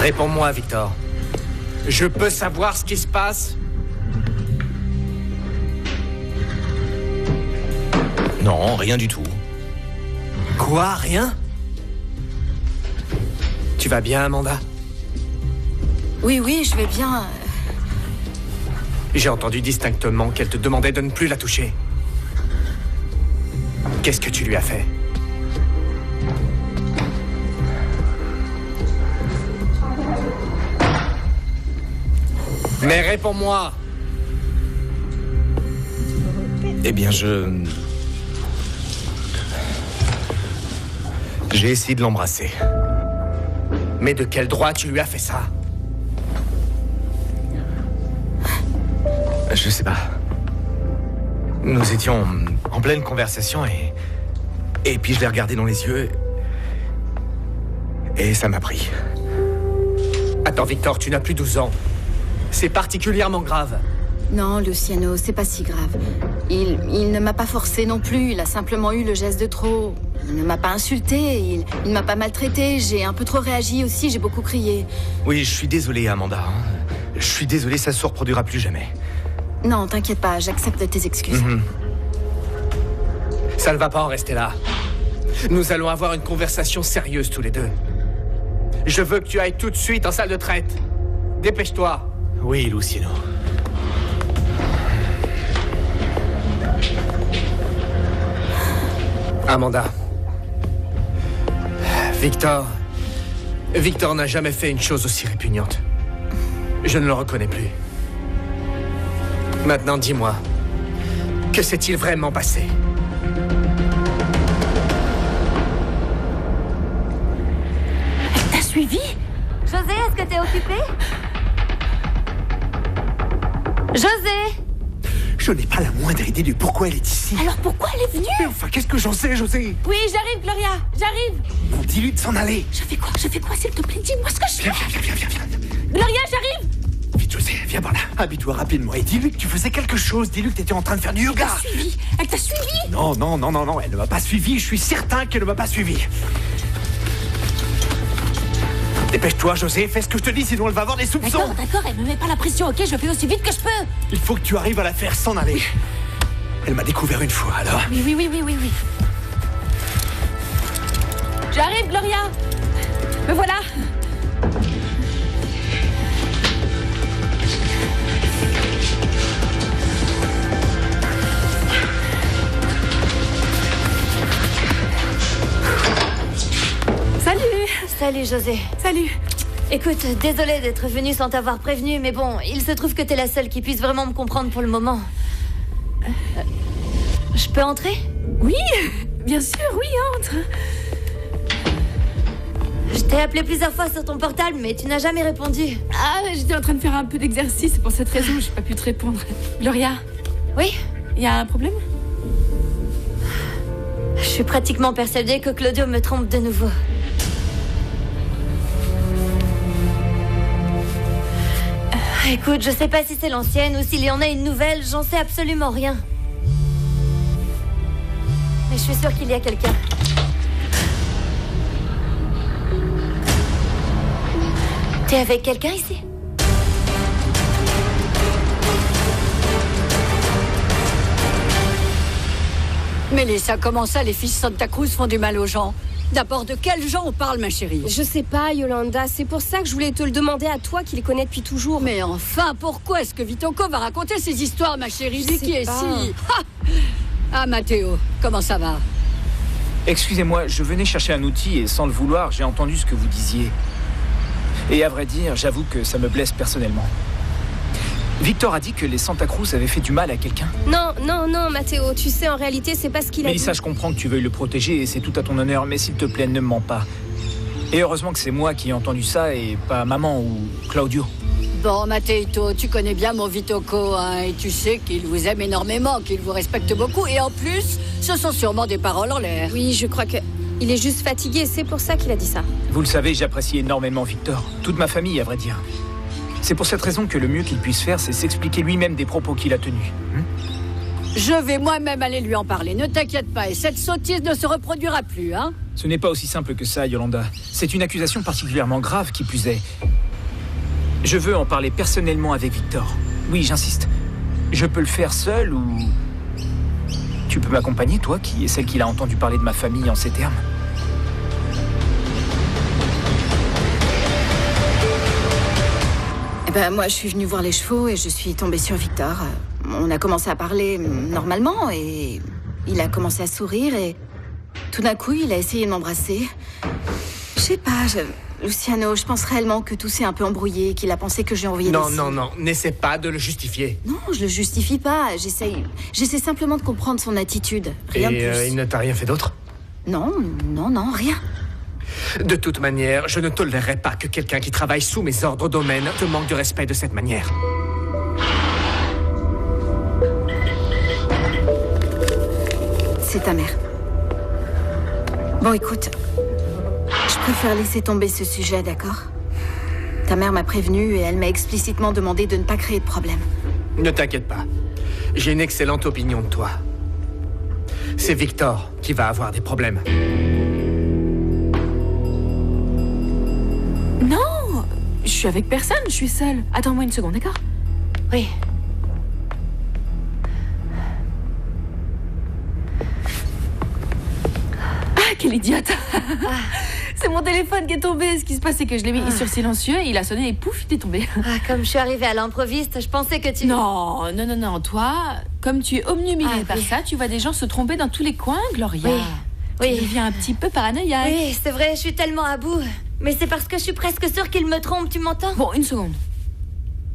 Réponds-moi, Victor. Je peux savoir ce qui se passe? Non, rien du tout. Quoi? Rien? Tu vas bien, Amanda? Oui, je vais bien. J'ai entendu distinctement qu'elle te demandait de ne plus la toucher. Qu'est-ce que tu lui as fait? Mais réponds-moi! Eh bien, j'ai essayé de l'embrasser. Mais de quel droit tu lui as fait ça? Je sais pas. Nous étions en pleine conversation et puis je l'ai regardé dans les yeux et ça m'a pris. Attends, Victor, tu n'as plus 12 ans. C'est particulièrement grave. Non, Luciano, c'est pas si grave. Il ne m'a pas forcé non plus, il a simplement eu le geste de trop. Il ne m'a pas insulté, il ne m'a pas maltraité, j'ai un peu trop réagi aussi, j'ai beaucoup crié. Oui, je suis désolé, Amanda. Je suis désolé, ça se reproduira plus jamais. Non, t'inquiète pas, j'accepte tes excuses. Ça ne va pas en rester là. Nous allons avoir une conversation sérieuse tous les deux. Je veux que tu ailles tout de suite en salle de traite. Dépêche-toi. Oui, Luciano. Amanda. Victor n'a jamais fait une chose aussi répugnante. Je ne le reconnais plus. Maintenant, dis-moi, que s'est-il vraiment passé? T'as suivi? José, est-ce que t'es occupé? José! Je n'ai pas la moindre idée du pourquoi elle est ici. Alors pourquoi elle est venue? Mais enfin, qu'est-ce que j'en sais, José? Oui, j'arrive, Gloria, j'arrive! Bon, dis-lui de s'en aller. Je fais quoi, s'il te plaît? Dis-moi ce que je fais. Viens. Gloria, j'arrive! Vite, José, viens par là. Habille-toi rapidement et dis-lui que tu faisais quelque chose. Dis-lui que t'étais en train de faire du yoga. Elle t'a suivi? Non, elle ne m'a pas suivi. Je suis certain qu'elle ne m'a pas suivi. Dépêche-toi, José, fais ce que je te dis, sinon elle va avoir des soupçons. D'accord, elle me met pas la pression, ok? Je fais aussi vite que je peux. Il faut que tu arrives à la faire s'en aller. Elle m'a découvert une fois, alors. Oui. J'arrive, Gloria! Me voilà! Salut, José. Salut. Écoute, désolée d'être venue sans t'avoir prévenu, mais bon, il se trouve que t'es la seule qui puisse vraiment me comprendre pour le moment. Je peux entrer? Oui, bien sûr, oui, entre. Je t'ai appelé plusieurs fois sur ton portable, mais tu n'as jamais répondu. Ah, j'étais en train de faire un peu d'exercice, c'est pour cette raison que j'ai pas pu te répondre. Gloria? Oui? Il y a un problème? Je suis pratiquement persuadée que Claudio me trompe de nouveau. Écoute, je sais pas si c'est l'ancienne ou s'il y en a une nouvelle, j'en sais absolument rien. Mais je suis sûre qu'il y a quelqu'un. T'es avec quelqu'un ici? Mélissa, comment ça, les fils Santa Cruz font du mal aux gens? D'abord, de quels gens on parle, ma chérie? Je sais pas, Yolanda. C'est pour ça que je voulais te le demander à toi qui les connais depuis toujours. Mais enfin, pourquoi est-ce que Vitoko va raconter ces histoires, ma chérie? Lui qui est si... Ah, Matteo, comment ça va? Excusez-moi, je venais chercher un outil et sans le vouloir, j'ai entendu ce que vous disiez. Et à vrai dire, j'avoue que ça me blesse personnellement. Victor a dit que les Santa Cruz avaient fait du mal à quelqu'un. Non, Matteo. Tu sais, en réalité, c'est pas ce qu'il a dit. Mélissa, je comprends que tu veuilles le protéger et c'est tout à ton honneur, mais s'il te plaît, ne me mens pas. Et heureusement que c'est moi qui ai entendu ça et pas maman ou Claudio. Bon, Matteo, tu connais bien mon Vitoko, hein, et tu sais qu'il vous aime énormément, qu'il vous respecte beaucoup. Et en plus, ce sont sûrement des paroles en l'air. Oui, je crois que... Il est juste fatigué, c'est pour ça qu'il a dit ça. Vous le savez, j'apprécie énormément Victor. Toute ma famille, à vrai dire. C'est pour cette raison que le mieux qu'il puisse faire, c'est s'expliquer lui-même des propos qu'il a tenus. Je vais moi-même aller lui en parler, ne t'inquiète pas. Et cette sottise ne se reproduira plus, hein. Ce n'est pas aussi simple que ça, Yolanda. C'est une accusation particulièrement grave, qui plus est. Je veux en parler personnellement avec Victor. Oui, j'insiste. Je peux le faire seul ou... Tu peux m'accompagner, toi, qui est celle qui l'a entendu parler de ma famille en ces termes? Eh ben, moi, je suis venue voir les chevaux et je suis tombée sur Victor. On a commencé à parler normalement et il a commencé à sourire et tout d'un coup, il a essayé de m'embrasser. Je sais pas, Luciano, je pense réellement que tout s'est un peu embrouillé, qu'il a pensé que j'ai envoyé des signes. Non, n'essaie pas de le justifier. Non, je le justifie pas. J'essaie simplement de comprendre son attitude. Rien de plus. Il ne t'a rien fait d'autre? Non, rien. De toute manière, je ne tolérerai pas que quelqu'un qui travaille sous mes ordres au domaine te manque de respect de cette manière. C'est ta mère. Bon, écoute, je préfère laisser tomber ce sujet, d'accord? Ta mère m'a prévenue et elle m'a explicitement demandé de ne pas créer de problème. Ne t'inquiète pas. J'ai une excellente opinion de toi. C'est Victor qui va avoir des problèmes. Non, je suis avec personne, je suis seule. Attends-moi une seconde, d'accord? Oui. Ah, quelle idiote! C'est mon téléphone qui est tombé. Ce qui se passe, c'est que je l'ai mis sur silencieux et il a sonné et pouf, il est tombé. Comme je suis arrivée à l'improviste, je pensais que tu... Non. Toi, comme tu es obnubilée par ça, tu vois des gens se tromper dans tous les coins, Gloria. Oui. Tu deviens un petit peu paranoïaque. Oui, c'est vrai, je suis tellement à bout. Mais c'est parce que je suis presque sûre qu'il me trompe, tu m'entends? Bon, une seconde.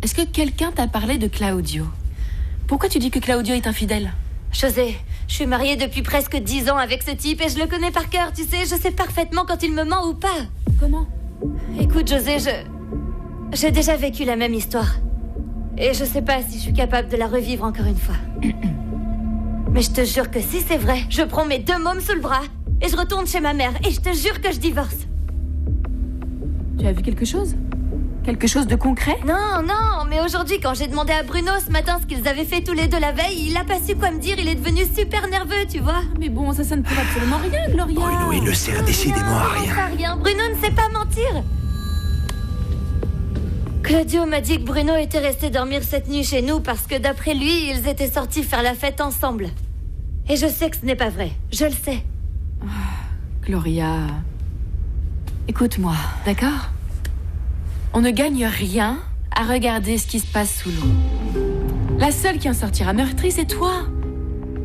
Est-ce que quelqu'un t'a parlé de Claudio? Pourquoi tu dis que Claudio est infidèle? José, je suis mariée depuis presque 10 ans avec ce type et je le connais par cœur, tu sais, je sais parfaitement quand il me ment ou pas. Comment? Écoute, José, j'ai déjà vécu la même histoire. Et je sais pas si je suis capable de la revivre encore une fois. Mais je te jure que si c'est vrai, je prends mes 2 mômes sous le bras et je retourne chez ma mère et je te jure que je divorce. Tu as vu quelque chose? Quelque chose de concret? Non, mais aujourd'hui, quand j'ai demandé à Bruno ce matin ce qu'ils avaient fait tous les deux la veille, il a pas su quoi me dire, il est devenu super nerveux, tu vois. Mais bon, ça ne prouve absolument rien, Gloria. Bruno, il ne sert décidément à rien. Rien. Bruno ne sait pas mentir. Claudio m'a dit que Bruno était resté dormir cette nuit chez nous parce que d'après lui, ils étaient sortis faire la fête ensemble. Et je sais que ce n'est pas vrai, je le sais. Gloria, écoute-moi, d'accord? On ne gagne rien à regarder ce qui se passe sous l'eau. La seule qui en sortira meurtrie, c'est toi.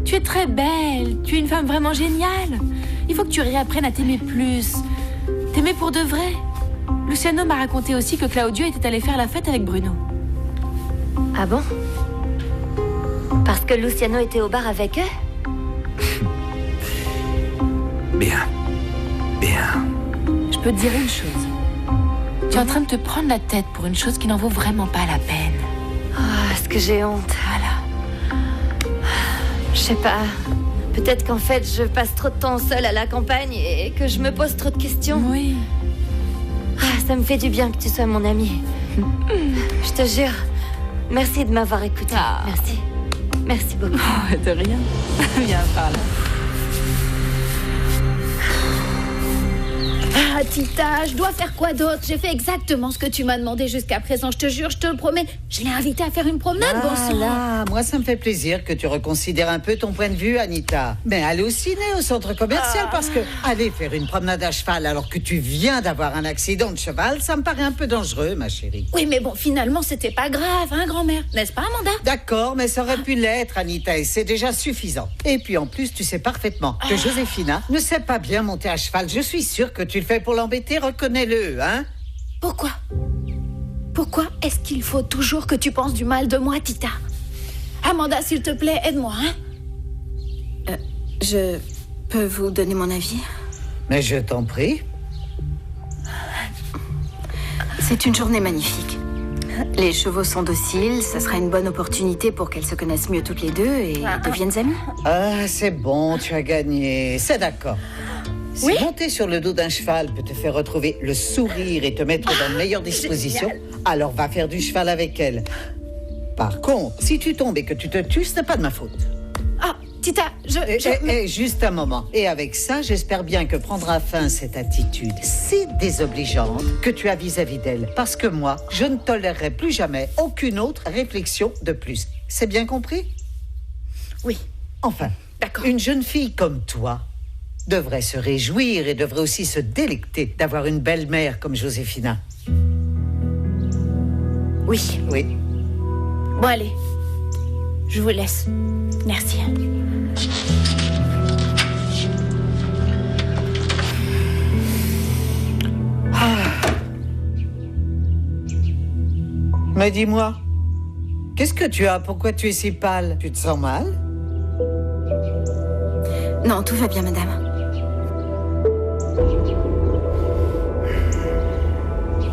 Tu es très belle, tu es une femme vraiment géniale. Il faut que tu réapprennes à t'aimer plus. T'aimer pour de vrai. Luciano m'a raconté aussi que Claudio était allé faire la fête avec Bruno. Ah bon? Parce que Luciano était au bar avec eux? Bien. Je peux te dire une chose. Tu es en train de te prendre la tête pour une chose qui n'en vaut vraiment pas la peine. Est-ce que j'ai honte? Voilà. Je sais pas. Peut-être qu'en fait, je passe trop de temps seule à la campagne et que je me pose trop de questions. Oui. Ça me fait du bien que tu sois mon amie. Je te jure. Merci de m'avoir écoutée. Merci. Merci beaucoup. De rien. Viens par là. Ah, Tita, je dois faire quoi d'autre? J'ai fait exactement ce que tu m'as demandé jusqu'à présent. Je te jure, je te le promets. Je l'ai invité à faire une promenade, bon sang. Là, moi, ça me fait plaisir que tu reconsidères un peu ton point de vue, Anita. Mais aller au ciné, au centre commercial, parce que aller faire une promenade à cheval alors que tu viens d'avoir un accident de cheval, ça me paraît un peu dangereux, ma chérie. Oui, mais bon, finalement, c'était pas grave, hein, grand-mère? N'est-ce pas, Amanda? D'accord, mais ça aurait pu l'être, Anita, et c'est déjà suffisant. Et puis, en plus, tu sais parfaitement que Josefina ne sait pas bien monter à cheval. Je suis sûre que tu le fais pour l'embêter, reconnais-le, hein? Pourquoi est-ce qu'il faut toujours que tu penses du mal de moi, Tita? Amanda, s'il te plaît, aide-moi, hein? Je peux vous donner mon avis? Mais je t'en prie. C'est une journée magnifique. Les chevaux sont dociles, ça sera une bonne opportunité pour qu'elles se connaissent mieux toutes les deux et deviennent amies. Ah, c'est bon, tu as gagné, c'est d'accord. Si monter sur le dos d'un cheval peut te faire retrouver le sourire et te mettre dans de meilleures dispositions, alors va faire du cheval avec elle. Par contre, si tu tombes et que tu te tues, ce n'est pas de ma faute. Tita, juste un moment. Et avec ça, j'espère bien que prendra fin cette attitude si désobligeante que tu as vis-à-vis d'elle. Parce que moi, je ne tolérerai plus jamais aucune autre réflexion de plus. C'est bien compris? Oui. Enfin, d'accord. Une jeune fille comme toi devrait se réjouir et devrait aussi se délecter d'avoir une belle-mère comme Josefina. Oui. Oui. Bon, allez. Je vous laisse. Merci. Mais dis-moi, qu'est-ce que tu as? Pourquoi tu es si pâle? Tu te sens mal? Non, tout va bien, madame.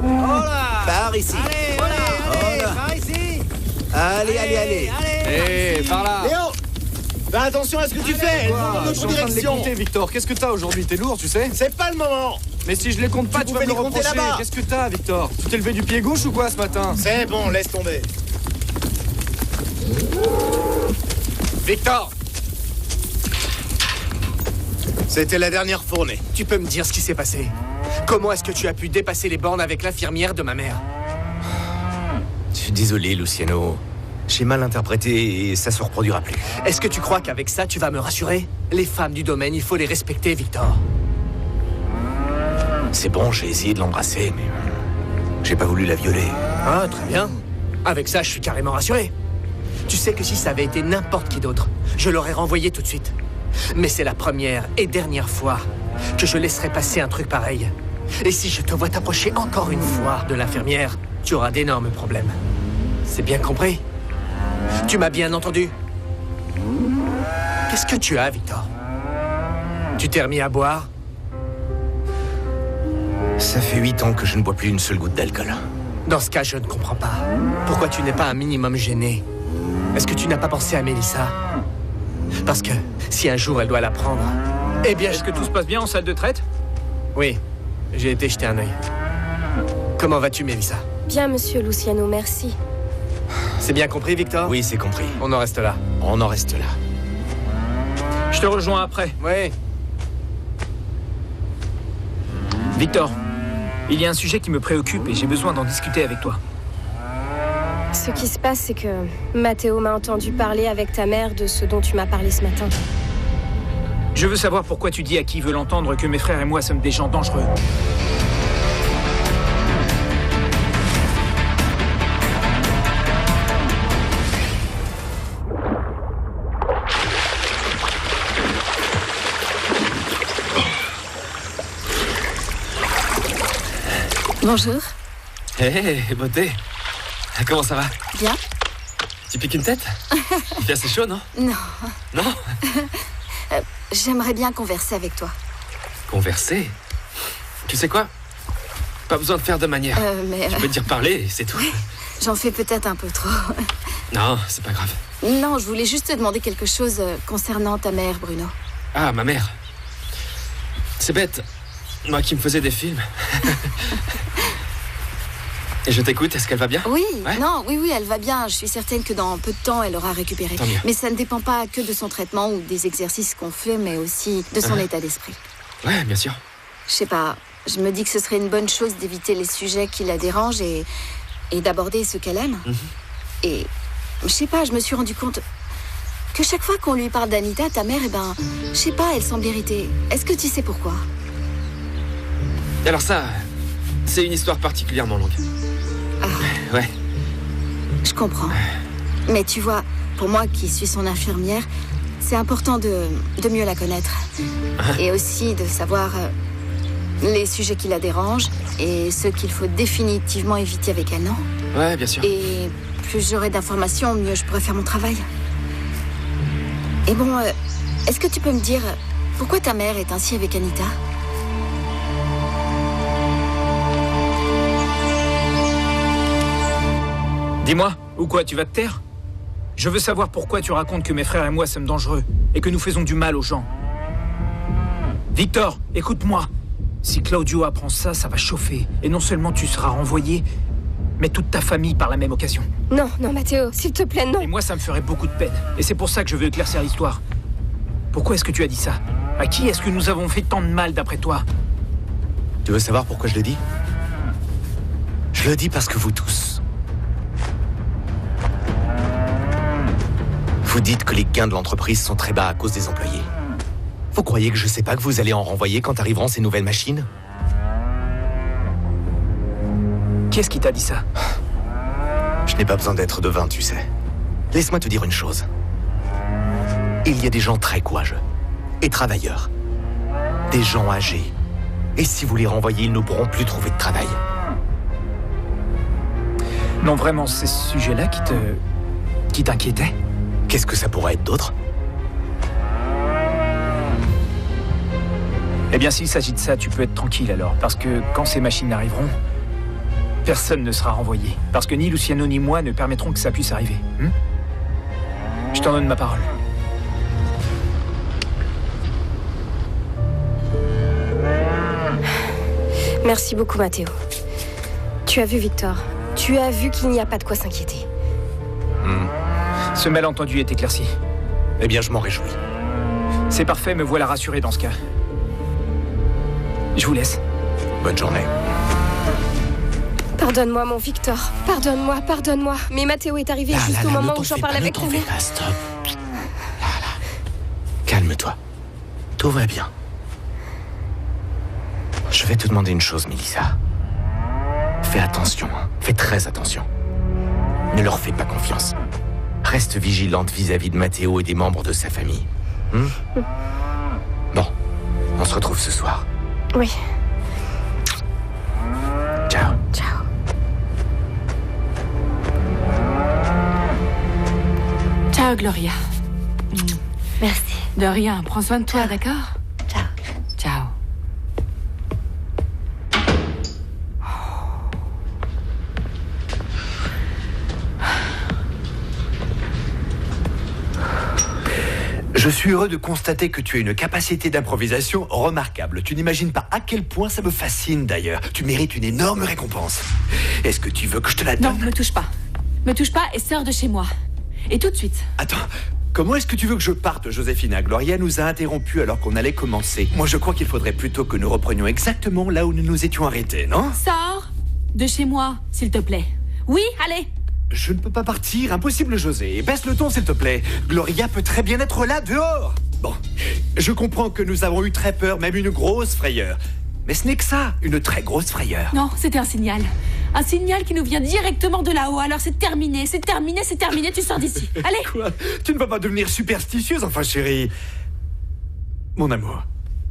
Oh là! Par ici. Allez, Voilà. allez, Voilà. par ici! Allez. Hé, par là. Léo, fais attention à ce que tu fais. Elle va dans Je notre suis en train de les direction. compter, Victor. Qu'est-ce que t'as aujourd'hui? T'es lourd, tu sais? C'est pas le moment. Mais si je les compte pas, tu vas pouvais me le les compter reprocher. là-bas. Qu'est-ce que t'as, Victor? Tu t'es levé du pied gauche ou quoi ce matin? C'est bon, laisse tomber. Victor, C'était la dernière fournée. tu peux me dire ce qui s'est passé? Comment est-ce que tu as pu dépasser les bornes avec l'infirmière de ma mère? Je suis désolé, Luciano. J'ai mal interprété et ça se reproduira plus. Est-ce que tu crois qu'avec ça, tu vas me rassurer? Les femmes du domaine, il faut les respecter, Victor. C'est bon, j'ai essayé de l'embrasser, mais j'ai pas voulu la violer. Ah, très bien. Avec ça, je suis carrément rassuré. Tu sais que si ça avait été n'importe qui d'autre, je l'aurais renvoyé tout de suite. Mais c'est la première et dernière fois que je laisserai passer un truc pareil. Et si je te vois t'approcher encore une fois de l'infirmière, tu auras d'énormes problèmes. C'est bien compris? Tu m'as bien entendu? Qu'est-ce que tu as, Victor? Tu t'es remis à boire? Ça fait 8 ans que je ne bois plus une seule goutte d'alcool. Dans ce cas, je ne comprends pas. Pourquoi tu n'es pas un minimum gêné? Est-ce que tu n'as pas pensé à Mélissa? Parce que si un jour elle doit l'apprendre, eh bien... Est-ce que tout se passe bien en salle de traite? Oui, j'ai été jeter un œil. Comment vas-tu, Mélissa? Bien, monsieur Luciano, merci. C'est bien compris, Victor? Oui, c'est compris. On en reste là. On en reste là. Je te rejoins après. Oui. Victor, il y a un sujet qui me préoccupe et j'ai besoin d'en discuter avec toi. Ce qui se passe, c'est que Matteo m'a entendu parler avec ta mère de ce dont tu m'as parlé ce matin. Je veux savoir pourquoi tu dis à qui veut l'entendre que mes frères et moi sommes des gens dangereux. Bonjour. Hé, beauté. Comment ça va? Bien. Tu piques une tête? Il fait assez chaud, non? Non. Non? J'aimerais bien converser avec toi. Converser? Tu sais quoi? Pas besoin de faire de manière. Mais... Je peux te dire parler, c'est tout. Oui, j'en fais peut-être un peu trop. Non, c'est pas grave. Non, je voulais juste te demander quelque chose concernant ta mère, Bruno. Ah, ma mère. C'est bête. Moi qui me faisais des films. Et je t'écoute, est-ce qu'elle va bien? Oui, ouais. Non, oui, elle va bien. Je suis certaine que dans peu de temps, elle aura récupéré. Tant mieux. Mais ça ne dépend pas que de son traitement ou des exercices qu'on fait, mais aussi de son état d'esprit. Ouais, bien sûr. Je sais pas, je me dis que ce serait une bonne chose d'éviter les sujets qui la dérangent et d'aborder ce qu'elle aime. Et je sais pas, je me suis rendu compte que chaque fois qu'on lui parle d'Anita, ta mère, je sais pas, elle semble irritée. Est-ce que tu sais pourquoi? Alors ça, c'est une histoire particulièrement longue. Ah. Ouais. Je comprends. Mais tu vois, pour moi qui suis son infirmière, c'est important de mieux la connaître. Et aussi de savoir les sujets qui la dérangent et ceux qu'il faut définitivement éviter avec elle, non? Ouais, bien sûr. Et plus j'aurai d'informations, mieux je pourrai faire mon travail. Et bon, est-ce que tu peux me dire pourquoi ta mère est ainsi avec Anita? Dis-moi, ou quoi, tu vas te taire? Je veux savoir pourquoi tu racontes que mes frères et moi sommes dangereux et que nous faisons du mal aux gens. Victor, écoute-moi. Si Claudio apprend ça, ça va chauffer. Et non seulement tu seras renvoyé, mais toute ta famille par la même occasion. Non, Matteo, s'il te plaît, non. Et moi, ça me ferait beaucoup de peine. Et c'est pour ça que je veux éclaircir l'histoire. Pourquoi est-ce que tu as dit ça? À qui est-ce que nous avons fait tant de mal d'après toi? Tu veux savoir pourquoi je le dis? Je le dis parce que vous tous... Vous dites que les gains de l'entreprise sont très bas à cause des employés. Vous croyez que je sais pas que vous allez en renvoyer quand arriveront ces nouvelles machines? Qui est-ce qui t'a dit ça? Je n'ai pas besoin d'être devin, tu sais. Laisse-moi te dire une chose. Il y a des gens très courageux et travailleurs. Des gens âgés. Et si vous les renvoyez, ils ne pourront plus trouver de travail. Non, vraiment, c'est ce sujet-là qui t'inquiétait? Qu'est-ce que ça pourrait être d'autre? Eh bien, s'il s'agit de ça, tu peux être tranquille alors. Parce que quand ces machines arriveront, personne ne sera renvoyé. Parce que ni Luciano ni moi ne permettront que ça puisse arriver. Je t'en donne ma parole. Merci beaucoup, Matteo. Tu as vu, Victor. Tu as vu qu'il n'y a pas de quoi s'inquiéter. Ce malentendu est éclairci. Eh bien, je m'en réjouis. C'est parfait, me voilà rassuré dans ce cas. Je vous laisse. Bonne journée. Pardonne-moi, mon Victor. Pardonne-moi, pardonne-moi. Mais Matteo est arrivé juste au moment où j'en parle avec ta mère. Stop. Calme-toi. Tout va bien. Je vais te demander une chose, Melissa. Fais attention, hein. Fais très attention. Ne leur fais pas confiance. Reste vigilante vis-à-vis de Matteo et des membres de sa famille. Bon, on se retrouve ce soir. Oui. Ciao. Ciao. Ciao, Gloria. Merci. De rien, prends soin de toi, d'accord? Ciao. Ciao. Je suis heureux de constater que tu as une capacité d'improvisation remarquable. Tu n'imagines pas à quel point ça me fascine d'ailleurs. Tu mérites une énorme récompense. Est-ce que tu veux que je te la donne? Non, me touche pas. Me touche pas et sors de chez moi. Et tout de suite. Attends, comment est-ce que tu veux que je parte, Joséphina? Gloria nous a interrompus alors qu'on allait commencer. Moi, je crois qu'il faudrait plutôt que nous reprenions exactement là où nous nous étions arrêtés, non? Sors de chez moi, s'il te plaît. Oui, allez. Je ne peux pas partir, impossible, José. Baisse le ton, s'il te plaît. Gloria peut très bien être là, dehors. Bon, je comprends que nous avons eu très peur, même une grosse frayeur. Mais ce n'est que ça, une très grosse frayeur. Non, c'était un signal. Un signal qui nous vient directement de là-haut. Alors c'est terminé, c'est terminé, c'est terminé. Tu sors d'ici. Allez. Quoi? Tu ne vas pas devenir superstitieuse, enfin, chérie. Mon amour,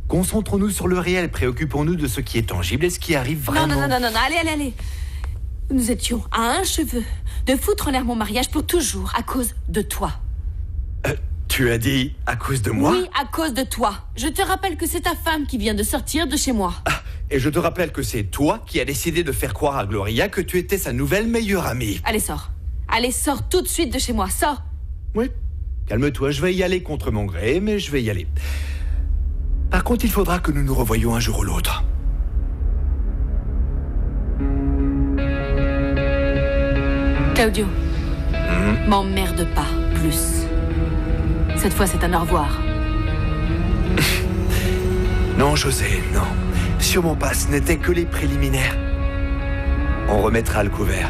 concentrons-nous sur le réel. Préoccupons-nous de ce qui est tangible et ce qui arrive vraiment. Non. Allez. Nous étions à un cheveu de foutre en l'air mon mariage pour toujours à cause de toi. Tu as dit à cause de moi? Oui, à cause de toi. Je te rappelle que c'est ta femme qui vient de sortir de chez moi. Et je te rappelle que c'est toi qui as décidé de faire croire à Gloria que tu étais sa nouvelle meilleure amie. Allez, sors. Allez, sors tout de suite de chez moi. Sors. Oui, calme-toi, je vais y aller contre mon gré, mais je vais y aller. Par contre, il faudra que nous nous revoyions un jour ou l'autre. Claudio, m'emmerde pas plus. Cette fois, c'est un au revoir. Non, José, non. Sûrement pas, ce n'était que les préliminaires. On remettra le couvert.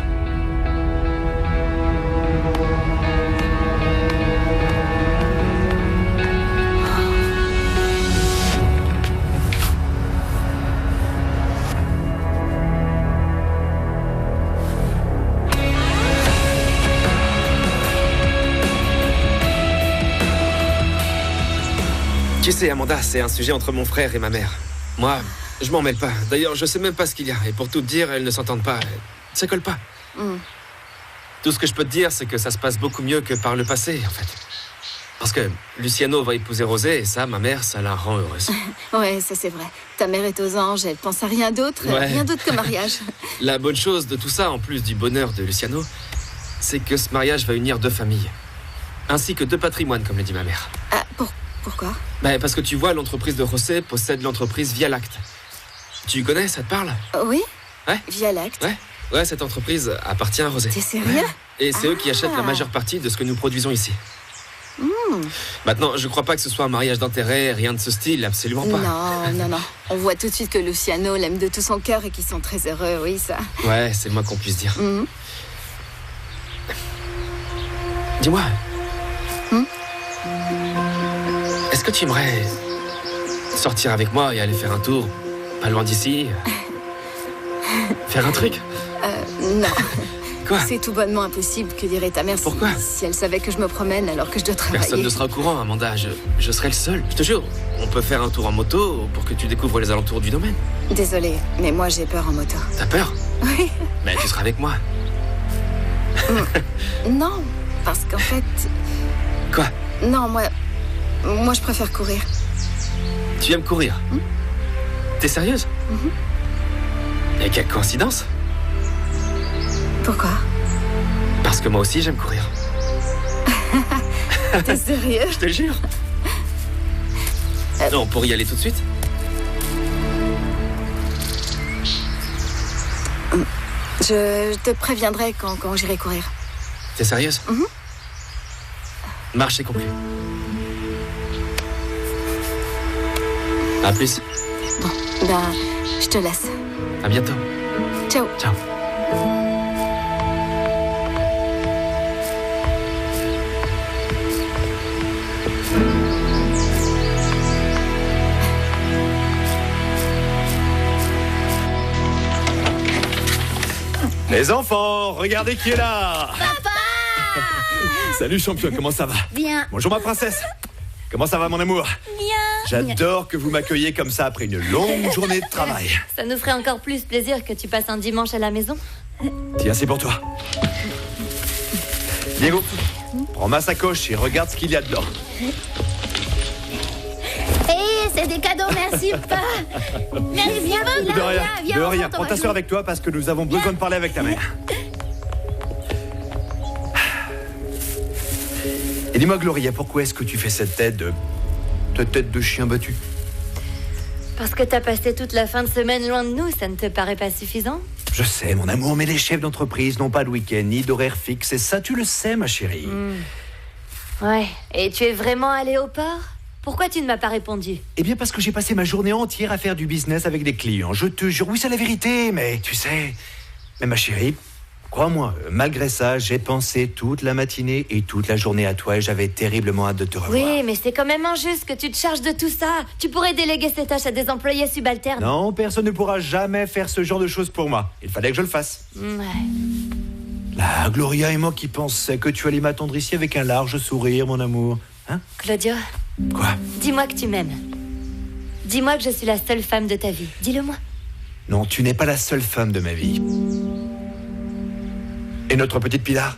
Tu sais, Amanda, c'est un sujet entre mon frère et ma mère. Moi, je m'en mêle pas. D'ailleurs, je sais même pas ce qu'il y a. Et pour tout te dire, elles ne s'entendent pas. Ça colle pas. Tout ce que je peux te dire, c'est que ça se passe beaucoup mieux que par le passé, en fait. Parce que Luciano va épouser Rosé, et ça, ma mère, ça la rend heureuse. Ouais, ça c'est vrai. Ta mère est aux anges, elle pense à rien d'autre, rien d'autre que mariage. La bonne chose de tout ça, en plus du bonheur de Luciano, c'est que ce mariage va unir deux familles. Ainsi que deux patrimoines, comme l'a dit ma mère. Ah, pourquoi? Parce que tu vois, l'entreprise de José possède l'entreprise Via Lacte. Tu connais, ça te parle? Oui. Ouais. Via Lacte. Ouais, cette entreprise appartient à Rosé. T'es sérieux? Et c'est eux qui achètent la majeure partie de ce que nous produisons ici. Maintenant, je crois pas que ce soit un mariage d'intérêt, rien de ce style, absolument pas. Non. On voit tout de suite que Luciano l'aime de tout son cœur et qu'ils sont très heureux, oui, ça. Ouais, c'est le moins qu'on puisse dire. Dis-moi. Est-ce que tu aimerais sortir avec moi et aller faire un tour, pas loin d'ici? Faire un truc? Non. Quoi? C'est tout bonnement impossible, que dirait ta mère. Pourquoi? Si elle savait que je me promène alors que je dois travailler. Personne ne sera au courant, Amanda. Je serai le seul. Je te jure, on peut faire un tour en moto pour que tu découvres les alentours du domaine. Désolée, mais moi j'ai peur en moto. T'as peur? Oui. Mais tu seras avec moi. Non, parce qu'en fait... Quoi? Non, moi je préfère courir. Tu aimes courir? T'es sérieuse? Et quelle coïncidence? Pourquoi? Parce que moi aussi j'aime courir. T'es sérieux? Je te le jure. Non, on pourrait y aller tout de suite? Je te préviendrai quand j'irai courir. T'es sérieuse? Marché conclu. À plus. Bon, je te laisse. À bientôt. Ciao. Ciao. Les enfants, regardez qui est là. Papa! Salut champion, comment ça va? Bien. Bonjour ma princesse. Comment ça va mon amour? Bien. J'adore que vous m'accueilliez comme ça après une longue journée de travail. Ça nous ferait encore plus plaisir que tu passes un dimanche à la maison. Tiens, c'est pour toi. Diego, prends ma sacoche et regarde ce qu'il y a dedans. Hé, c'est des cadeaux, merci, papa. Merci, viens, De rien, viens, de on rien. rentre, Prends ta soeur avec toi parce que nous avons besoin de parler avec ta mère. Et dis-moi, Gloria, pourquoi est-ce que tu fais cette tête de chien battu? Parce que t'as passé toute la fin de semaine loin de nous, ça ne te paraît pas suffisant? Je sais, mon amour, mais les chefs d'entreprise n'ont pas de week-end ni d'horaire fixe. Et ça, tu le sais, ma chérie. Ouais, et tu es vraiment allé au port? Pourquoi tu ne m'as pas répondu? Eh bien, parce que j'ai passé ma journée entière à faire du business avec des clients. Je te jure, oui, c'est la vérité, mais tu sais... Mais ma chérie, crois-moi, malgré ça, j'ai pensé toute la matinée et toute la journée à toi et j'avais terriblement hâte de te revoir. Oui, mais c'est quand même injuste que tu te charges de tout ça. Tu pourrais déléguer ces tâches à des employés subalternes. Non, personne ne pourra jamais faire ce genre de choses pour moi. Il fallait que je le fasse. Ouais. Là, Gloria et moi qui pensaient que tu allais m'attendre ici avec un large sourire, mon amour. Hein? Claudio. Quoi? Dis-moi que tu m'aimes. Dis-moi que je suis la seule femme de ta vie. Dis-le-moi. Non, tu n'es pas la seule femme de ma vie. Et notre petite Pilar?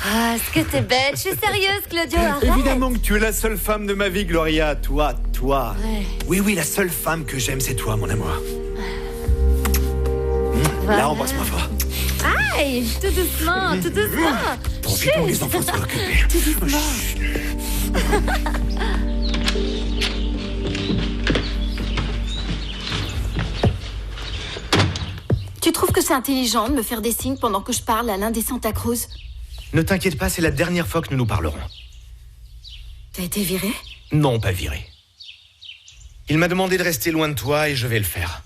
Ah, est-ce que t'es bête? Je suis sérieuse, Claudio, arrête. Évidemment que tu es la seule femme de ma vie, Gloria. Toi. Ouais. Oui, la seule femme que j'aime, c'est toi, mon amour. Voilà. Là, embrasse-moi fort. Aïe, tout doucement. Profitons que les enfants soient occupés. Tout doucement. Tu trouves que c'est intelligent de me faire des signes pendant que je parle à l'un des Santa Cruz? Ne t'inquiète pas, c'est la dernière fois que nous nous parlerons. T'as été viré? Non, pas viré. Il m'a demandé de rester loin de toi et je vais le faire.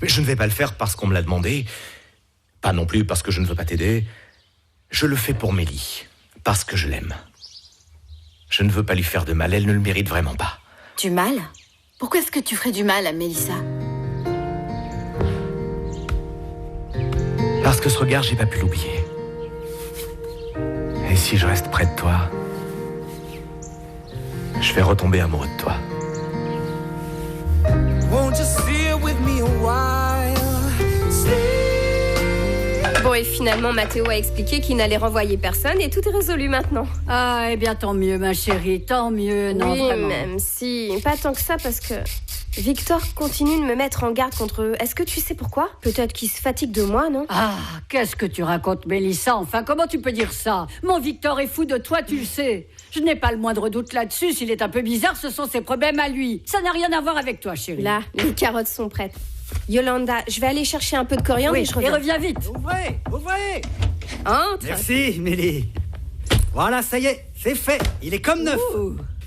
Mais je ne vais pas le faire parce qu'on me l'a demandé. Pas non plus parce que je ne veux pas t'aider. Je le fais pour Mélie, parce que je l'aime. Je ne veux pas lui faire de mal, elle ne le mérite vraiment pas. Du mal? Pourquoi est-ce que tu ferais du mal à Mélissa? Parce que ce regard, j'ai pas pu l'oublier. Et si je reste près de toi, je vais retomber amoureux de toi. Bon, et finalement, Mathéo a expliqué qu'il n'allait renvoyer personne et tout est résolu maintenant. Ah, eh bien, tant mieux, ma chérie, tant mieux. Non, oui, vraiment. même si... Pas tant que ça, parce que... Victor continue de me mettre en garde contre eux. Est-ce que tu sais pourquoi? Peut-être qu'il se fatigue de moi, non? Ah, qu'est-ce que tu racontes, Mélissa? Enfin, comment tu peux dire ça? Mon Victor est fou de toi, tu le sais. Je n'ai pas le moindre doute là-dessus. S'il est un peu bizarre, ce sont ses problèmes à lui. Ça n'a rien à voir avec toi, chérie. Là, les carottes sont prêtes. Yolanda, je vais aller chercher un peu de coriandre Oui, et je reviens. Et reviens vite. Ouvrez! Entre. Merci, Mélie. Voilà, ça y est, c'est fait. Il est comme neuf.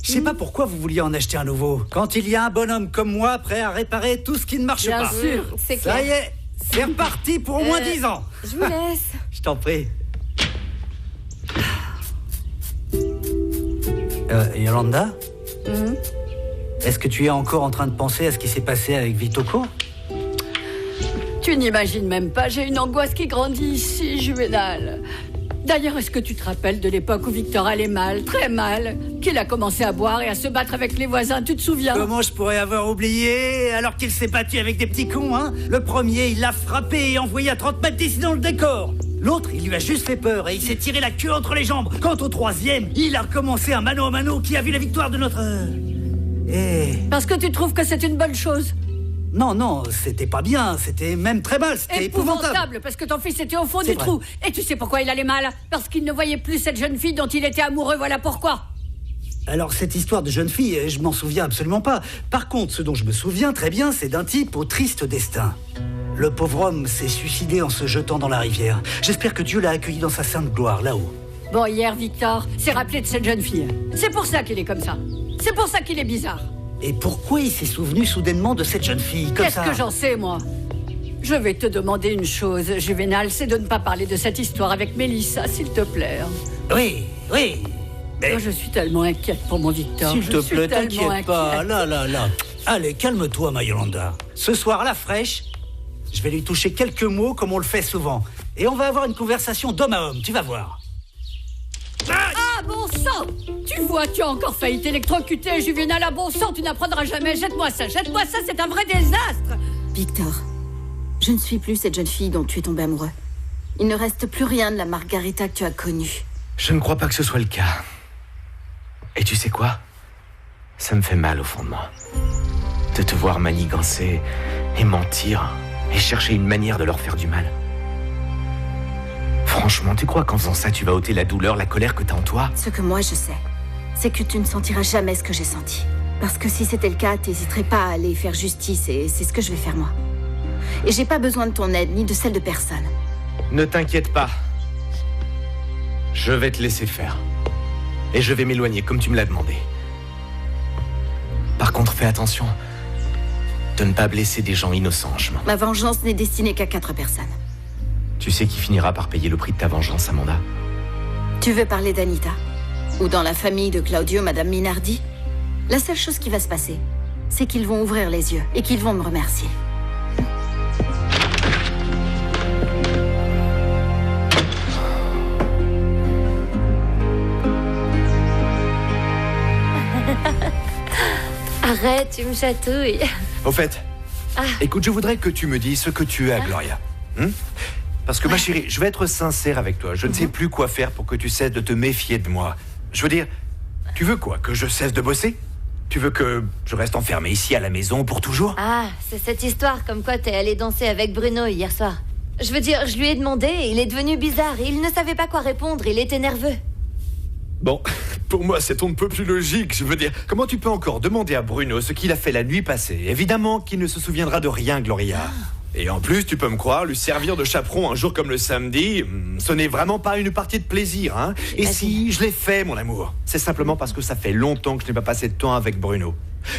Je sais pas pourquoi vous vouliez en acheter un nouveau. Quand il y a un bonhomme comme moi prêt à réparer tout ce qui ne marche pas. Bien sûr, c'est clair. Ça y est, c'est reparti pour au moins 10 ans. Je vous laisse. Je t'en prie. Yolanda, est-ce que tu es encore en train de penser à ce qui s'est passé avec Vitoko? Tu n'imagines même pas, j'ai une angoisse qui grandit ici, Juvénal. D'ailleurs, est-ce que tu te rappelles de l'époque où Victor allait mal, très mal, qu'il a commencé à boire et à se battre avec les voisins, tu te souviens? Comment je pourrais avoir oublié, alors qu'il s'est battu avec des petits cons, hein? Le premier, il l'a frappé et envoyé à 30 mètres d'ici dans le décor. L'autre, il lui a juste fait peur et il s'est tiré la queue entre les jambes. Quant au troisième, il a recommencé un mano à mano qui a vu la victoire de notre... Parce que tu trouves que c'est une bonne chose? Non, non, c'était pas bien, c'était même très mal, c'était épouvantable. Parce que ton fils était au fond du trou. Et tu sais pourquoi il allait mal? Parce qu'il ne voyait plus cette jeune fille dont il était amoureux, voilà pourquoi. Alors cette histoire de jeune fille, je m'en souviens absolument pas. Par contre, ce dont je me souviens très bien, c'est d'un type au triste destin. Le pauvre homme s'est suicidé en se jetant dans la rivière. J'espère que Dieu l'a accueilli dans sa sainte gloire, là-haut. Bon, hier, Victor s'est rappelé de cette jeune fille. C'est pour ça qu'il est comme ça. C'est pour ça qu'il est bizarre. Et pourquoi il s'est souvenu soudainement de cette jeune fille, comme ça? Qu'est-ce que j'en sais, moi? Je vais te demander une chose, Juvénal, c'est de ne pas parler de cette histoire avec Mélissa, s'il te plaît. Oui, oui. Mais... je suis tellement inquiète pour mon Victor. S'il te plaît, t'inquiète pas. Là. Allez, calme-toi, ma Yolanda. Ce soir, la fraîche, je vais lui toucher quelques mots comme on le fait souvent. Et on va avoir une conversation d'homme à homme, tu vas voir. Ah, bon sang! Tu vois, tu as encore failli t'électrocuter, Juvénal. Ah, bon sang, tu n'apprendras jamais. Jette-moi ça, c'est un vrai désastre! Victor, je ne suis plus cette jeune fille dont tu es tombé amoureux. Il ne reste plus rien de la Margarita que tu as connue. Je ne crois pas que ce soit le cas. Et tu sais quoi? Ça me fait mal au fond de moi. De te voir manigancer et mentir et chercher une manière de leur faire du mal. Franchement, tu crois qu'en faisant ça, tu vas ôter la douleur, la colère que t'as en toi? Ce que moi je sais, c'est que tu ne sentiras jamais ce que j'ai senti. Parce que si c'était le cas, t'hésiterais pas à aller faire justice et c'est ce que je vais faire moi. Et j'ai pas besoin de ton aide, ni de celle de personne. Ne t'inquiète pas. Je vais te laisser faire. Et je vais m'éloigner comme tu me l'as demandé. Par contre, fais attention de ne pas blesser des gens innocents en chemin. Ma vengeance n'est destinée qu'à 4 personnes. Tu sais qui finira par payer le prix de ta vengeance, Amanda? Tu veux parler d'Anita? Ou dans la famille de Claudio, Madame Minardi? La seule chose qui va se passer, c'est qu'ils vont ouvrir les yeux et qu'ils vont me remercier. Arrête, tu me chatouilles. Au fait, écoute, je voudrais que tu me dises ce que tu es à Gloria. Parce que ma chérie, je vais être sincère avec toi. Je ne sais plus quoi faire pour que tu cesses de te méfier de moi. Je veux dire, tu veux quoi? Que je cesse de bosser? Tu veux que je reste enfermé ici à la maison pour toujours? Ah, c'est cette histoire comme quoi t'es allé danser avec Bruno hier soir. Je veux dire, je lui ai demandé et il est devenu bizarre. Il ne savait pas quoi répondre, il était nerveux. Bon, pour moi, c'est un peu plus logique. Je veux dire, comment tu peux encore demander à Bruno ce qu'il a fait la nuit passée? Évidemment qu'il ne se souviendra de rien, Gloria. Et en plus, tu peux me croire, lui servir de chaperon un jour comme le samedi, ce n'est vraiment pas une partie de plaisir, hein. Et si je l'ai fait, mon amour, c'est simplement parce que ça fait longtemps que je n'ai pas passé de temps avec Bruno.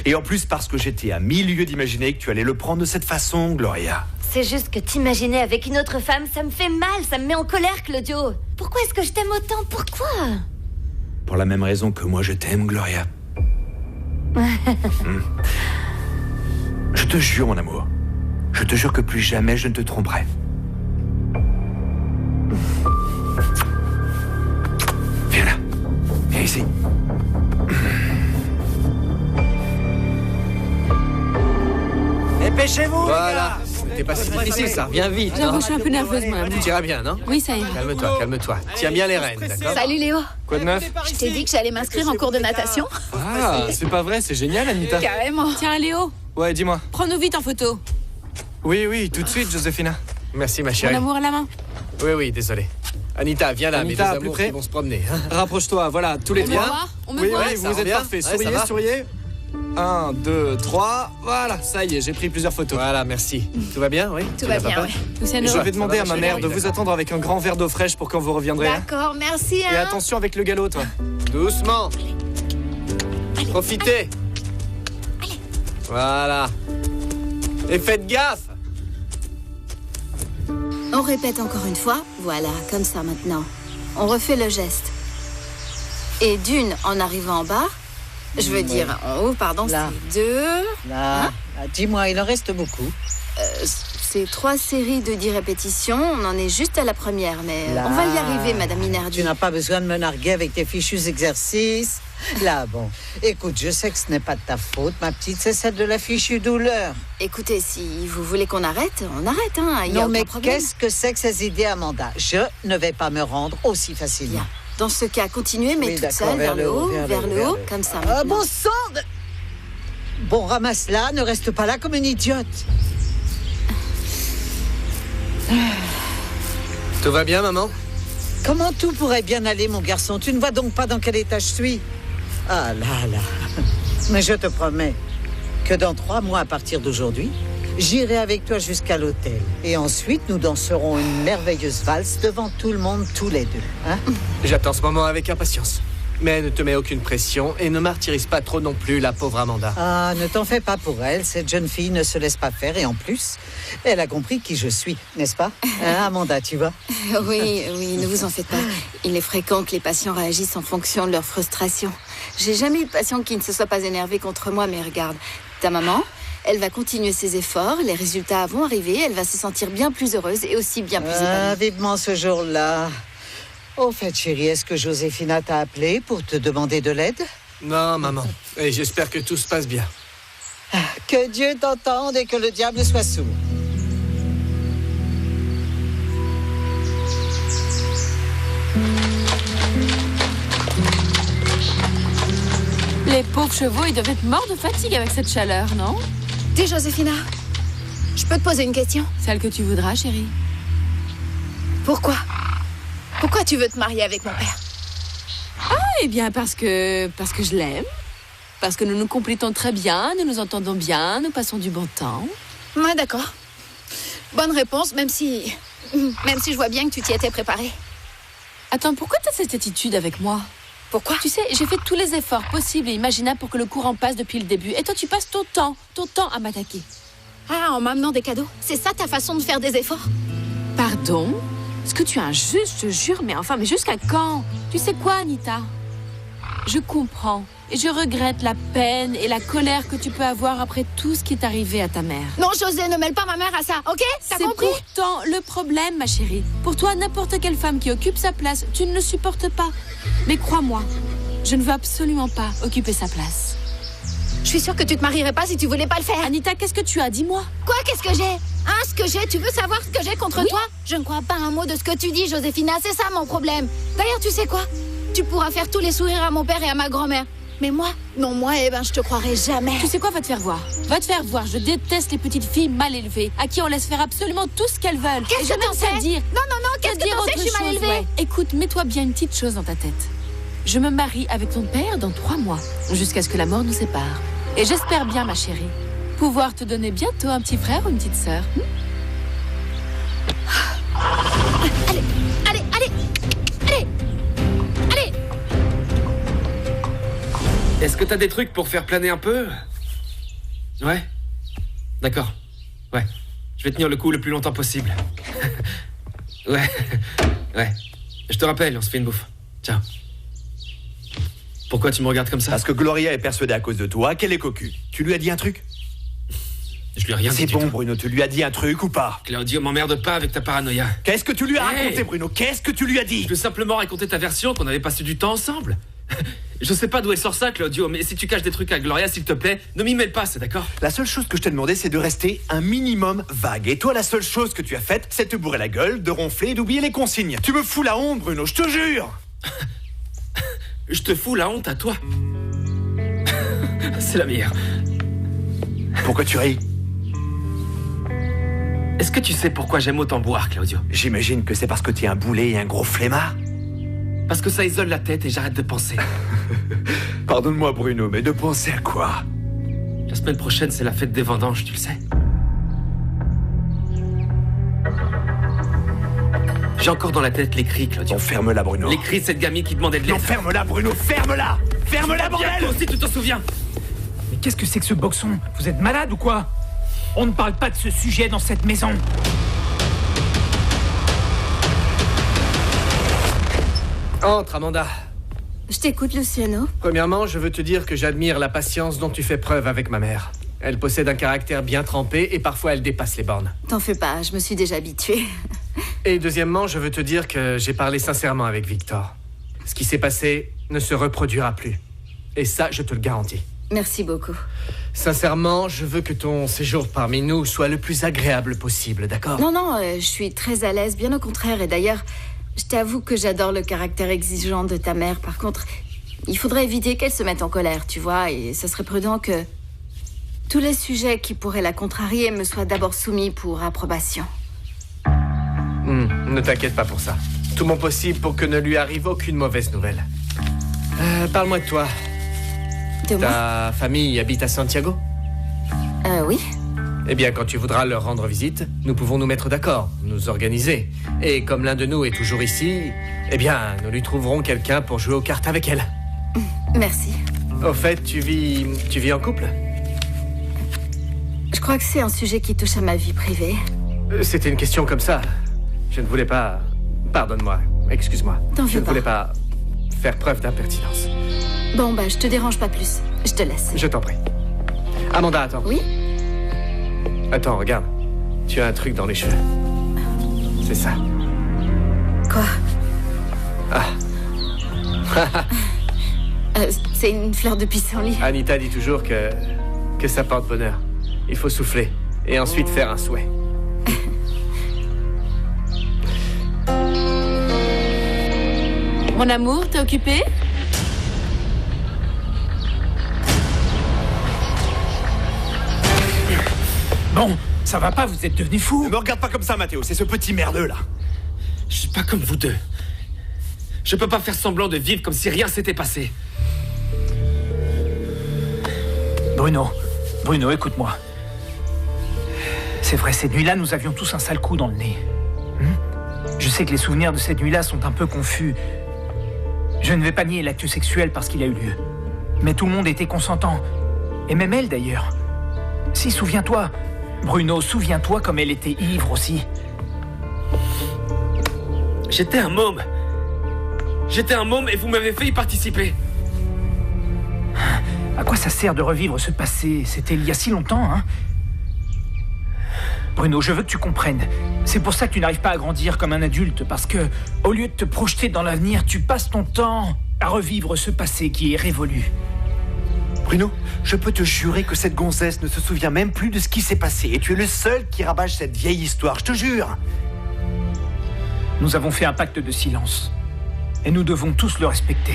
Et en plus parce que j'étais à 1000 lieues d'imaginer que tu allais le prendre de cette façon, Gloria. C'est juste que t'imaginer avec une autre femme, ça me fait mal, ça me met en colère, Claudio. Pourquoi est-ce que je t'aime autant? Pourquoi? Pour la même raison que moi je t'aime, Gloria. Je te jure, mon amour. Je te jure que plus jamais je ne te tromperai. Viens là. Viens ici. Dépêchez-vous, voilà. C'était pas si difficile, ça revient vite. J'avoue, je suis un peu nerveuse, moi. Tu iras bien, non? Oui, ça ira. Calme-toi. Tiens bien les rênes, d'accord? Salut Léo. Quoi de neuf? Je t'ai dit que j'allais m'inscrire en cours de natation. Ah, c'est pas vrai, c'est génial, Anita. Carrément. Tiens, Léo, Ouais, dis-moi. prends-nous vite en photo. Oui, tout de suite, Joséphina. Merci, ma Mon chérie. amour à la main. Oui, désolé. Anita, viens là, Anita, mes deux plus amours près. qui vont se promener. Hein. Rapproche-toi, voilà, tous les On me trois. voit? On me Oui, voit? ça vous va êtes bien? parfaits. Ouais, ça Souriez, va. souriez. 1, 2, 3. Voilà, ça y est, j'ai pris plusieurs photos. Voilà, merci. Tout va bien, oui? Tout va bien, oui. Luciano. Je vais demander à ma mère de vous attendre avec un grand verre d'eau fraîche pour quand vous reviendrez. D'accord, merci. Et attention avec le galop, toi. Doucement. Profitez. Voilà. Et faites gaffe. On répète encore une fois. Voilà, comme ça maintenant. On refait le geste. Et d'une, en arrivant en bas, je veux dire en haut, pardon, Là. c'est 2. Là, dis-moi, il en reste beaucoup. C'est 3 séries de 10 répétitions. On en est juste à la première, mais Là. on va y arriver, Madame Minardi. Tu n'as pas besoin de me narguer avec tes fichus exercices. Là, bon. Écoute, je sais que ce n'est pas de ta faute, ma petite, c'est celle de la fichue douleur. Écoutez, si vous voulez qu'on arrête, on arrête, hein. Il y a Non, aucun mais problème. qu'est-ce que c'est que ces idées, Amanda? Je ne vais pas me rendre aussi facilement. Bien. Dans ce cas, continuez, mais Oui, toute d'accord, seule, vers le haut, comme ça. Ah, maintenant. bon sang Bon, ramasse-la, ne reste pas là comme une idiote. Tout va bien, maman? Comment tout pourrait bien aller, mon garçon? Tu ne vois donc pas dans quel état je suis? Ah là là. Mais je te promets que dans 3 mois à partir d'aujourd'hui, j'irai avec toi jusqu'à l'hôtel. Et ensuite, nous danserons une merveilleuse valse devant tout le monde, tous les deux. Hein? J'attends ce moment avec impatience. Mais ne te mets aucune pression et ne martyrise pas trop non plus la pauvre Amanda. Ah, ne t'en fais pas pour elle. Cette jeune fille ne se laisse pas faire. Et en plus, elle a compris qui je suis, n'est-ce pas? Hein, Amanda, tu vois? Oui, ne vous en faites pas. Il est fréquent que les patients réagissent en fonction de leur frustration. J'ai jamais eu de patient qui ne se soit pas énervé contre moi, mais regarde, ta maman, elle va continuer ses efforts, les résultats vont arriver, elle va se sentir bien plus heureuse et aussi bien plus épanouie. Vivement ce jour-là. Au fait, chérie, est-ce que Joséphina t'a appelé pour te demander de l'aide? Non, maman. Et j'espère que tout se passe bien. Que Dieu t'entende et que le diable soit sourd. Les pauvres chevaux, ils doivent être morts de fatigue avec cette chaleur, non? Dis, Joséphina, je peux te poser une question? Celle que tu voudras, chérie. Pourquoi tu veux te marier avec mon père? Ah, eh bien, parce que je l'aime. Parce que nous nous complétons très bien, nous nous entendons bien, nous passons du bon temps. Ouais, d'accord. Bonne réponse, même si je vois bien que tu t'y étais préparée. Attends, pourquoi t'as cette attitude avec moi? Pourquoi? Tu sais, j'ai fait tous les efforts possibles et imaginables pour que le courant passe depuis le début. Et toi, tu passes ton temps à m'attaquer. Ah, en m'amenant des cadeaux? C'est ça ta façon de faire des efforts? Pardon? Est-ce que tu es injuste, je jure, mais jusqu'à quand? Tu sais quoi, Anita? Je comprends et je regrette la peine et la colère que tu peux avoir après tout ce qui est arrivé à ta mère. Non, José, ne mêle pas ma mère à ça, ok? T'as compris? C'est pourtant le problème, ma chérie. Pour toi, n'importe quelle femme qui occupe sa place, tu ne le supportes pas. Mais crois-moi, je ne veux absolument pas occuper sa place. Je suis sûre que tu te marierais pas si tu voulais pas le faire. Anita, qu'est-ce que tu as? Dis-moi. Quoi, qu'est-ce que j'ai? Hein, ce que j'ai? Tu veux savoir ce que j'ai contre toi? Je ne crois pas un mot de ce que tu dis, Joséphina, c'est ça mon problème. D'ailleurs, tu sais quoi? Tu pourras faire tous les sourires à mon père et à ma grand-mère. Mais moi, je te croirai jamais. Tu sais quoi, va te faire voir. Va te faire voir, je déteste les petites filles mal élevées, à qui on laisse faire absolument tout ce qu'elles veulent. Qu'est-ce que t'en sais? Dire. Non, qu'est-ce que t'en sais que je suis mal élevée? Ouais. Écoute, mets-toi bien une petite chose dans ta tête. Je me marie avec ton père dans 3 mois, jusqu'à ce que la mort nous sépare. Et j'espère bien, ma chérie, pouvoir te donner bientôt un petit frère ou une petite sœur. Allez! Est-ce que t'as des trucs pour faire planer un peu? Ouais. D'accord. Ouais. Je vais tenir le coup le plus longtemps possible. Ouais. Je te rappelle, on se fait une bouffe. Ciao. Pourquoi tu me regardes comme ça? Parce que Gloria est persuadée à cause de toi qu'elle est cocu. Tu lui as dit un truc? Je lui ai rien dit. C'est bon, Bruno, tu lui as dit un truc ou pas? Claudio, m'emmerde pas avec ta paranoïa. Qu'est-ce que tu lui as raconté, Bruno? Qu'est-ce que tu lui as dit? Je veux simplement raconter ta version qu'on avait passé du temps ensemble. Je sais pas d'où elle sort ça, Claudio, mais si tu caches des trucs à Gloria, s'il te plaît, ne m'y mêle pas, c'est d'accord? La seule chose que je t'ai demandé, c'est de rester un minimum vague. Et toi, la seule chose que tu as faite, c'est de te bourrer la gueule, de ronfler et d'oublier les consignes. Tu me fous la honte, Bruno, je te jure. Je te fous la honte à toi. C'est la meilleure. Pourquoi tu ris? Est-ce que tu sais pourquoi j'aime autant boire, Claudio? J'imagine que c'est parce que t'es un boulet et un gros flemmard. Parce que ça isole la tête et j'arrête de penser. Pardonne-moi, Bruno, mais de penser à quoi? La semaine prochaine, c'est la fête des vendanges, tu le sais. J'ai encore dans la tête les cris, Claudio. Ferme-la, Bruno. Les cris de cette gamine qui demandait de l'aide. Non, ferme-la, Bruno, ferme-la! Ferme-la, bordel! Toi aussi, tu t'en souviens? Mais qu'est-ce que c'est que ce boxon? Vous êtes malade ou quoi? On ne parle pas de ce sujet dans cette maison. Entre, Amanda. Je t'écoute, Luciano. Premièrement, je veux te dire que j'admire la patience dont tu fais preuve avec ma mère. Elle possède un caractère bien trempé et parfois elle dépasse les bornes. T'en fais pas, je me suis déjà habituée. Et deuxièmement, je veux te dire que j'ai parlé sincèrement avec Victor. Ce qui s'est passé ne se reproduira plus. Et ça, je te le garantis. Merci beaucoup. Sincèrement, je veux que ton séjour parmi nous soit le plus agréable possible, d'accord? Non, je suis très à l'aise, bien au contraire. Et d'ailleurs, je t'avoue que j'adore le caractère exigeant de ta mère. Par contre, il faudrait éviter qu'elle se mette en colère, tu vois. Et ce serait prudent que tous les sujets qui pourraient la contrarier me soient d'abord soumis pour approbation. Ne t'inquiète pas pour ça. Tout mon possible pour que ne lui arrive aucune mauvaise nouvelle. Parle-moi de toi. De moi? Ta famille habite à Santiago? Oui. Eh bien, quand tu voudras leur rendre visite, nous pouvons nous mettre d'accord, nous organiser. Et comme l'un de nous est toujours ici, eh bien, nous lui trouverons quelqu'un pour jouer aux cartes avec elle. Merci. Au fait, tu vis en couple? Je crois que c'est un sujet qui touche à ma vie privée. C'était une question comme ça. Je ne voulais pas... Pardonne-moi, excuse-moi. Je ne voulais pas faire preuve d'impertinence. Bon, je te dérange pas plus. Je te laisse. Je t'en prie. Amanda, attends. Oui? Attends, regarde. Tu as un truc dans les cheveux. C'est ça. Quoi? Ah. C'est une fleur de pissenlit. Anita dit toujours que ça porte bonheur. Il faut souffler et ensuite faire un souhait. Mon amour, t'es occupé? Bon, ça va pas, vous êtes devenus fous. Ne me regarde pas comme ça, Mathéo, c'est ce petit merdeux, là. Je suis pas comme vous deux. Je peux pas faire semblant de vivre comme si rien s'était passé. Bruno, écoute-moi. C'est vrai, cette nuit-là, nous avions tous un sale coup dans le nez. Je sais que les souvenirs de cette nuit-là sont un peu confus. Je ne vais pas nier l'acte sexuel parce qu'il a eu lieu. Mais tout le monde était consentant. Et même elle, d'ailleurs. Si, souviens-toi. Bruno, souviens-toi comme elle était ivre aussi. J'étais un môme. Et vous m'avez fait y participer. À quoi ça sert de revivre ce passé? C'était il y a si longtemps, hein? Bruno, je veux que tu comprennes. C'est pour ça que tu n'arrives pas à grandir comme un adulte, parce que, au lieu de te projeter dans l'avenir, tu passes ton temps à revivre ce passé qui est révolu. Bruno, je peux te jurer que cette gonzesse ne se souvient même plus de ce qui s'est passé, et tu es le seul qui rabâche cette vieille histoire, je te jure. Nous avons fait un pacte de silence, et nous devons tous le respecter.